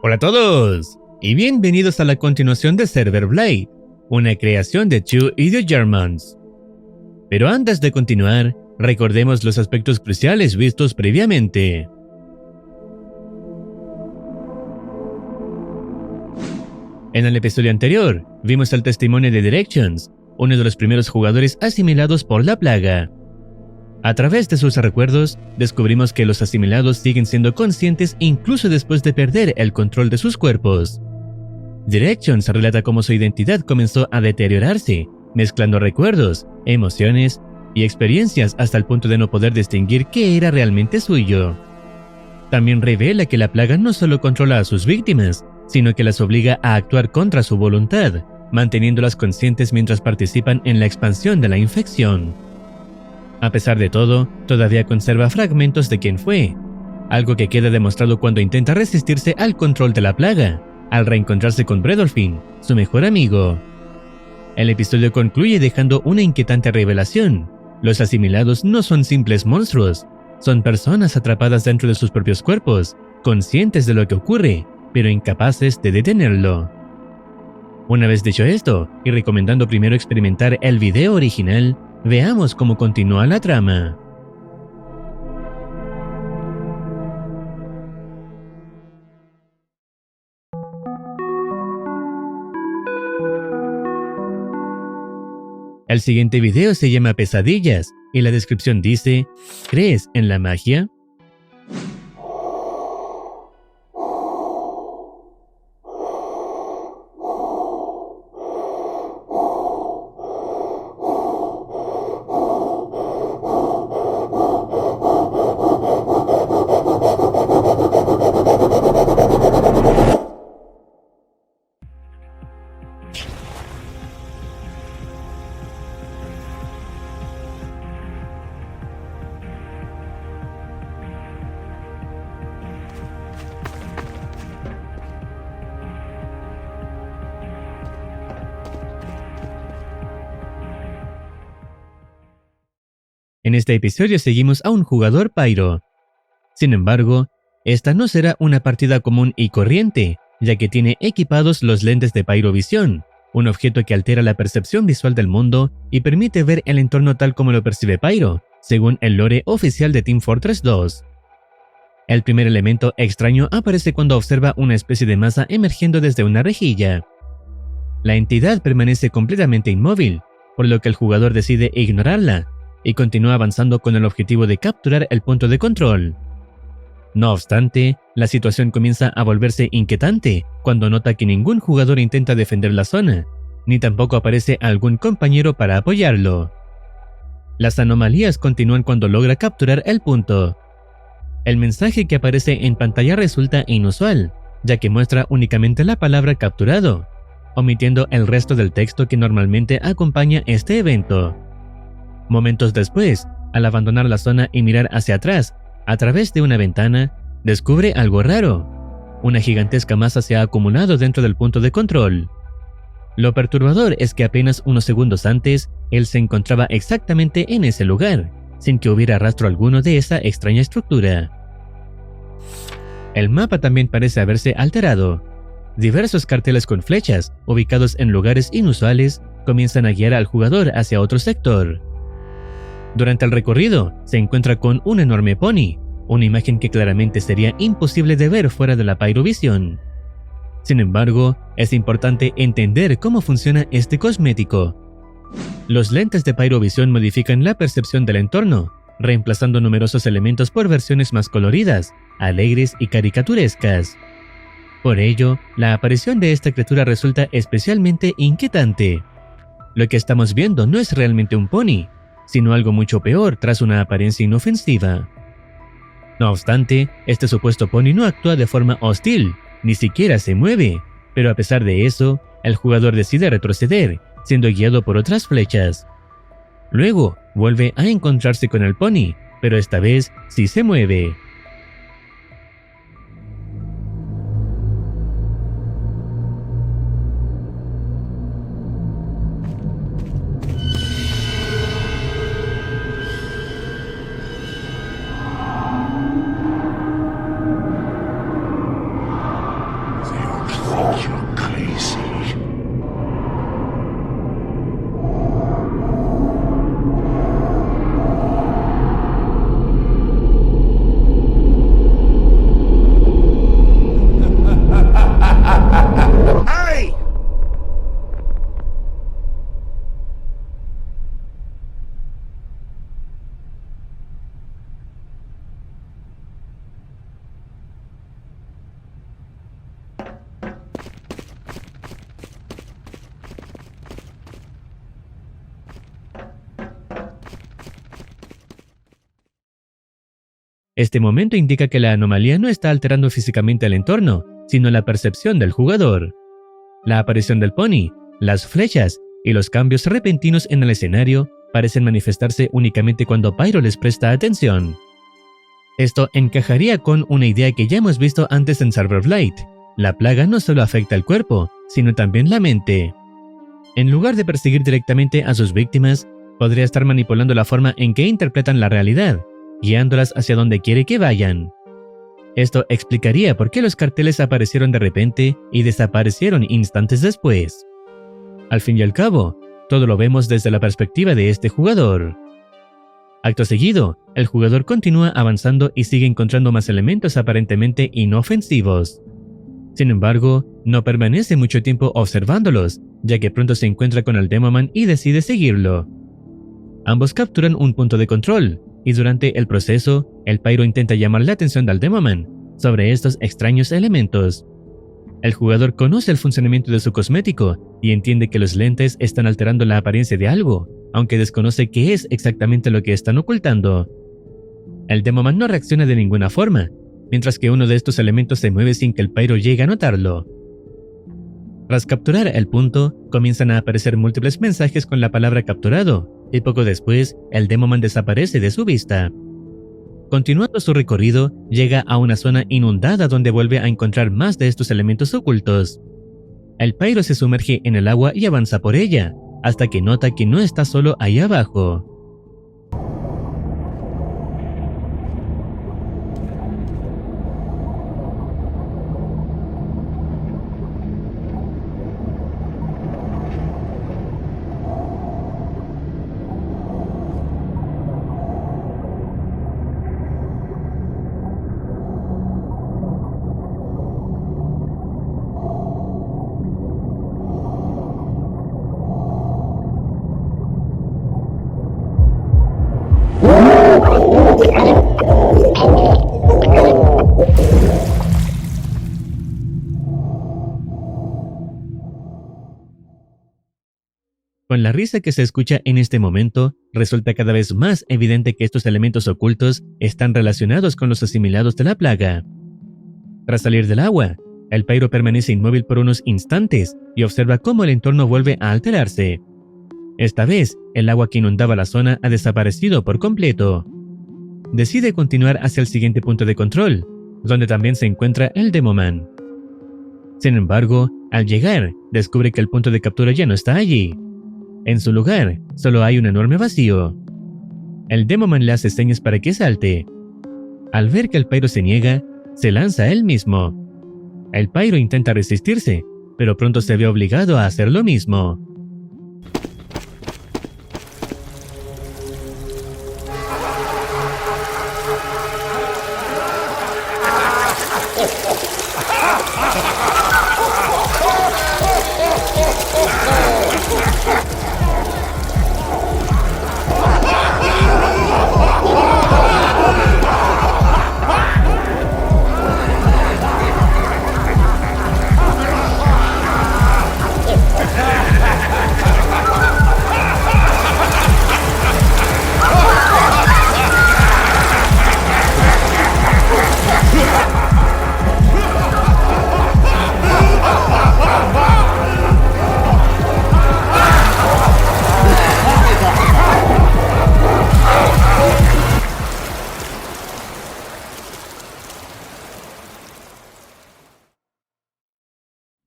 Hola a todos y bienvenidos a la continuación de Server Blade, una creación de Chu y The Germans. Pero antes de continuar, recordemos los aspectos cruciales vistos previamente. En el episodio anterior, vimos el testimonio de Directions, uno de los primeros jugadores asimilados por la plaga. A través de sus recuerdos, descubrimos que los asimilados siguen siendo conscientes incluso después de perder el control de sus cuerpos. Directions relata cómo su identidad comenzó a deteriorarse, mezclando recuerdos, emociones y experiencias hasta el punto de no poder distinguir qué era realmente suyo. También revela que la plaga no solo controla a sus víctimas, sino que las obliga a actuar contra su voluntad, manteniéndolas conscientes mientras participan en la expansión de la infección. A pesar de todo, todavía conserva fragmentos de quién fue, algo que queda demostrado cuando intenta resistirse al control de la plaga, al reencontrarse con Bredolfin, su mejor amigo. El episodio concluye dejando una inquietante revelación. Los asimilados no son simples monstruos, son personas atrapadas dentro de sus propios cuerpos, conscientes de lo que ocurre, pero incapaces de detenerlo. Una vez dicho esto, y recomendando primero experimentar el video original, veamos cómo continúa la trama. El siguiente video se llama Pesadillas, y la descripción dice: ¿crees en la magia? En este episodio seguimos a un jugador Pyro. Sin embargo, esta no será una partida común y corriente, ya que tiene equipados los lentes de Pyrovisión, un objeto que altera la percepción visual del mundo y permite ver el entorno tal como lo percibe Pyro, según el lore oficial de Team Fortress 2. El primer elemento extraño aparece cuando observa una especie de masa emergiendo desde una rejilla. La entidad permanece completamente inmóvil, por lo que el jugador decide ignorarla, y continúa avanzando con el objetivo de capturar el punto de control. No obstante, la situación comienza a volverse inquietante cuando nota que ningún jugador intenta defender la zona, ni tampoco aparece algún compañero para apoyarlo. Las anomalías continúan cuando logra capturar el punto. El mensaje que aparece en pantalla resulta inusual, ya que muestra únicamente la palabra capturado, omitiendo el resto del texto que normalmente acompaña este evento. Momentos después, al abandonar la zona y mirar hacia atrás, a través de una ventana, descubre algo raro. Una gigantesca masa se ha acumulado dentro del punto de control. Lo perturbador es que apenas unos segundos antes, él se encontraba exactamente en ese lugar, sin que hubiera rastro alguno de esa extraña estructura. El mapa también parece haberse alterado. Diversos carteles con flechas, ubicados en lugares inusuales, comienzan a guiar al jugador hacia otro sector. Durante el recorrido, se encuentra con un enorme pony, una imagen que claramente sería imposible de ver fuera de la Pyrovisión. Sin embargo, es importante entender cómo funciona este cosmético. Los lentes de Pyrovisión modifican la percepción del entorno, reemplazando numerosos elementos por versiones más coloridas, alegres y caricaturescas. Por ello, la aparición de esta criatura resulta especialmente inquietante. Lo que estamos viendo no es realmente un pony, sino algo mucho peor tras una apariencia inofensiva. No obstante, este supuesto pony no actúa de forma hostil, ni siquiera se mueve, pero a pesar de eso, el jugador decide retroceder, siendo guiado por otras flechas. Luego, vuelve a encontrarse con el pony, pero esta vez sí se mueve. easy. ¡Ay! Este momento indica que la anomalía no está alterando físicamente el entorno, sino la percepción del jugador. La aparición del pony, las flechas y los cambios repentinos en el escenario parecen manifestarse únicamente cuando Pyro les presta atención. Esto encajaría con una idea que ya hemos visto antes en Silver Blight. La plaga no solo afecta el cuerpo, sino también la mente. En lugar de perseguir directamente a sus víctimas, podría estar manipulando la forma en que interpretan la realidad, guiándolas hacia donde quiere que vayan. Esto explicaría por qué los carteles aparecieron de repente y desaparecieron instantes después. Al fin y al cabo, todo lo vemos desde la perspectiva de este jugador. Acto seguido, el jugador continúa avanzando y sigue encontrando más elementos aparentemente inofensivos. Sin embargo, no permanece mucho tiempo observándolos, ya que pronto se encuentra con el Demoman y decide seguirlo. Ambos capturan un punto de control, y durante el proceso, el Pyro intenta llamar la atención del Demoman sobre estos extraños elementos. El jugador conoce el funcionamiento de su cosmético y entiende que los lentes están alterando la apariencia de algo, aunque desconoce qué es exactamente lo que están ocultando. El Demoman no reacciona de ninguna forma, mientras que uno de estos elementos se mueve sin que el Pyro llegue a notarlo. Tras capturar el punto, comienzan a aparecer múltiples mensajes con la palabra capturado, y poco después, el Demoman desaparece de su vista. Continuando su recorrido, llega a una zona inundada donde vuelve a encontrar más de estos elementos ocultos. El Pyro se sumerge en el agua y avanza por ella, hasta que nota que no está solo ahí abajo. Con la risa que se escucha en este momento, resulta cada vez más evidente que estos elementos ocultos están relacionados con los asimilados de la plaga. Tras salir del agua, el Pyro permanece inmóvil por unos instantes y observa cómo el entorno vuelve a alterarse. Esta vez, el agua que inundaba la zona ha desaparecido por completo. Decide continuar hacia el siguiente punto de control, donde también se encuentra el Demoman. Sin embargo, al llegar, descubre que el punto de captura ya no está allí. En su lugar, solo hay un enorme vacío. El Demoman le hace señas para que salte. Al ver que el Pyro se niega, se lanza él mismo. El Pyro intenta resistirse, pero pronto se ve obligado a hacer lo mismo.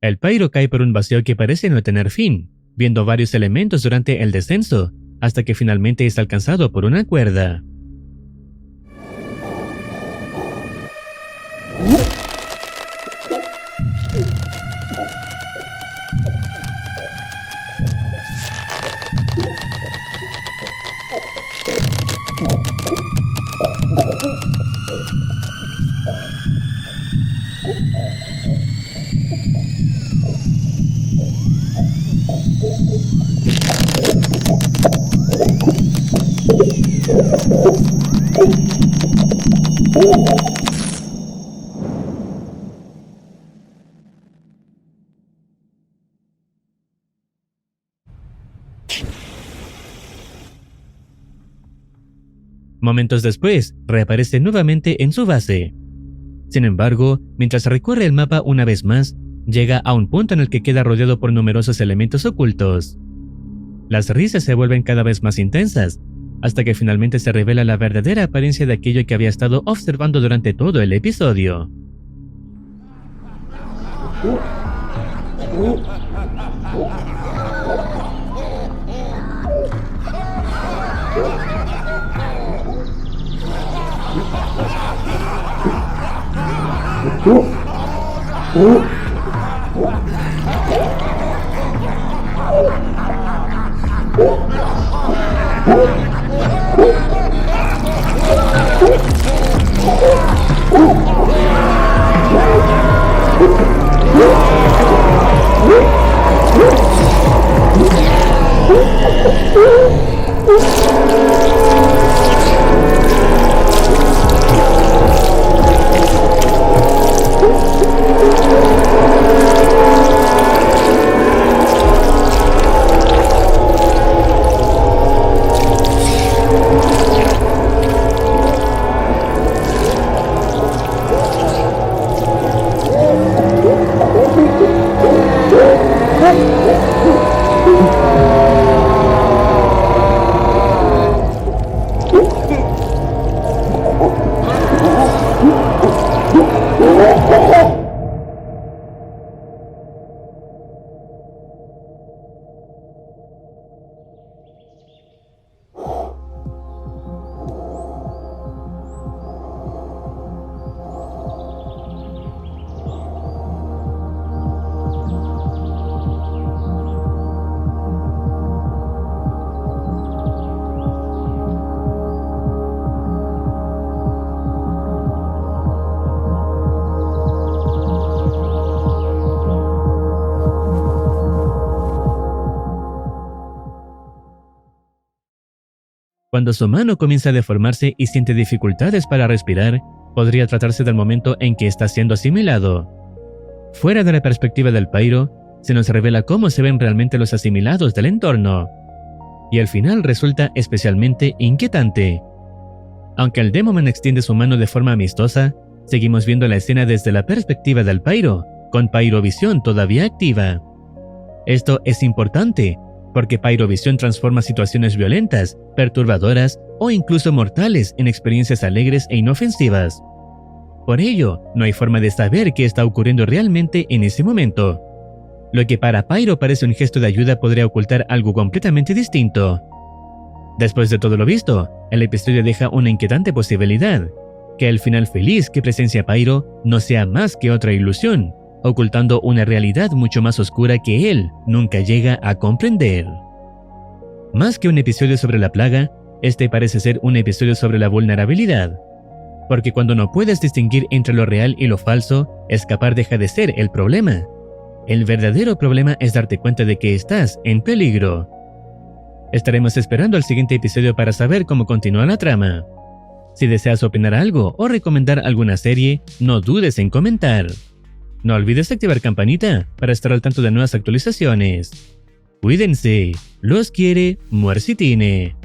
El Pyro cae por un vacío que parece no tener fin, viendo varios elementos durante el descenso, hasta que finalmente es alcanzado por una cuerda. Momentos después, reaparece nuevamente en su base. Sin embargo, mientras recorre el mapa una vez más, llega a un punto en el que queda rodeado por numerosos elementos ocultos. Las risas se vuelven cada vez más intensas, hasta que finalmente se revela la verdadera apariencia de aquello que había estado observando durante todo el episodio. Cuando su mano comienza a deformarse y siente dificultades para respirar, podría tratarse del momento en que está siendo asimilado. Fuera de la perspectiva del Pyro, se nos revela cómo se ven realmente los asimilados del entorno. Y al final resulta especialmente inquietante. Aunque el Demoman extiende su mano de forma amistosa, seguimos viendo la escena desde la perspectiva del Pyro, con Pyrovisión todavía activa. Esto es importante, porque Pyrovisión transforma situaciones violentas, perturbadoras o incluso mortales en experiencias alegres e inofensivas. Por ello, no hay forma de saber qué está ocurriendo realmente en ese momento. Lo que para Pyro parece un gesto de ayuda podría ocultar algo completamente distinto. Después de todo lo visto, el episodio deja una inquietante posibilidad, que el final feliz que presencia Pyro no sea más que otra ilusión, ocultando una realidad mucho más oscura que él nunca llega a comprender. Más que un episodio sobre la plaga, este parece ser un episodio sobre la vulnerabilidad. Porque cuando no puedes distinguir entre lo real y lo falso, escapar deja de ser el problema. El verdadero problema es darte cuenta de que estás en peligro. Estaremos esperando al siguiente episodio para saber cómo continúa la trama. Si deseas opinar algo o recomendar alguna serie, no dudes en comentar. No olvides activar campanita para estar al tanto de nuevas actualizaciones. Cuídense, los quiere Muercitine.